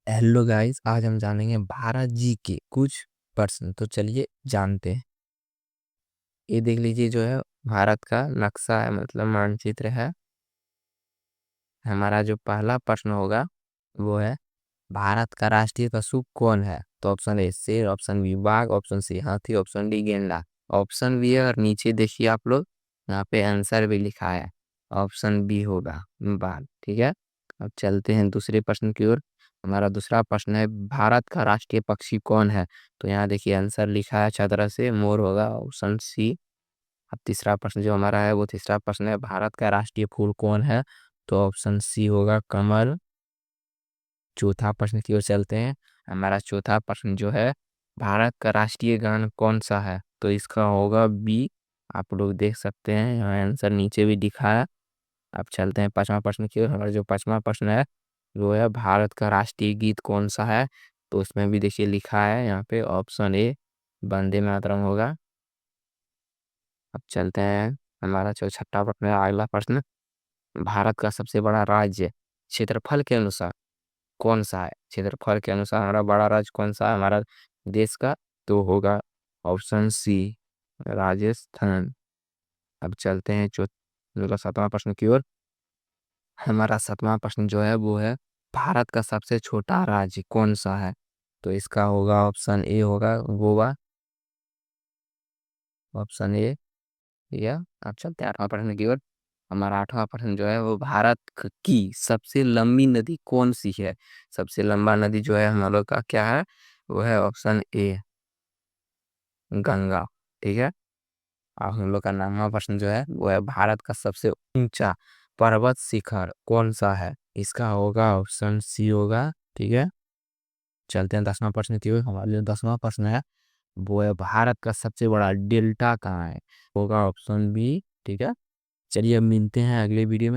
Hello guys, आज हम जानेंगे भारत जी के कुछ प्रश्न। तो चलिए जानते हैं। ये देख लीजिए, जो है भारत का नक्शा है, मतलब मानचित्र है। हमारा जो पहला प्रश्न होगा वो है, भारत का राष्ट्रीय पशु कौन है? तो ऑप्शन ए शेर, ऑप्शन बी बाघ, ऑप्शन सी हाथी, ऑप्शन डी गेंडा। ऑप्शन बी है, और नीचे देखिए आप लोग, यहाँ पे आंसर भी लिखा है। ऑप्शन बी होगा बाघ। ठीक है, अब चलते हैं दूसरे प्रश्न की ओर। हमारा दूसरा प्रश्न है, भारत का राष्ट्रीय पक्षी कौन है? तो यहाँ देखिए आंसर लिखा है अच्छा तरह से, मोर होगा, ऑप्शन सी। अब तीसरा प्रश्न जो हमारा है, वो तीसरा प्रश्न है, भारत का राष्ट्रीय फूल कौन है? तो ऑप्शन सी होगा कमल। चौथा प्रश्न की ओर चलते हैं। हमारा चौथा प्रश्न जो है, भारत का राष्ट्रीय गान कौन सा है? तो इसका होगा बी। आप लोग देख सकते हैं, यहाँ आंसर नीचे भी दिखा है। अब चलते हैं पांचवा प्रश्न की ओर। हमारा जो पांचवा प्रश्न है वो है, भारत का राष्ट्रीय गीत कौन सा है? तो इसमें भी देखिए लिखा है यहाँ पे, ऑप्शन ए वंदे मातरम होगा। अब चलते हैं, हमारा जो छठा प्रश्न है, अगला प्रश्न, भारत का सबसे बड़ा राज्य क्षेत्रफल के अनुसार कौन सा है? क्षेत्रफल के अनुसार हमारा बड़ा राज्य कौन सा है हमारा देश का? तो होगा ऑप्शन सी राजस्थान। अब चलते हैं सातवां प्रश्न की ओर। हमारा सातवां प्रश्न जो है वो है, भारत का सबसे छोटा राज्य कौन सा है? तो इसका होगा ऑप्शन ए होगा गोवा, ऑप्शन ए। या अब चलते हैं आठवां प्रश्न की ओर। हमारा आठवां प्रश्न जो है वो, भारत की सबसे लंबी नदी कौन सी है? सबसे लंबा नदी जो है हम लोग का क्या है? वो है ऑप्शन ए गंगा। ठीक है, अब हम लोग का नौवां प्रश्न जो है वो है, भारत का सबसे ऊंचा पर्वत शिखर कौन सा है? इसका होगा ऑप्शन सी होगा। ठीक है, चलते हैं दसवां प्रश्न की ओर। हमारा जो दसवां प्रश्न है वो है, भारत का सबसे बड़ा डेल्टा कहाँ है? होगा ऑप्शन बी। ठीक है, चलिए अब मिलते हैं अगले वीडियो में।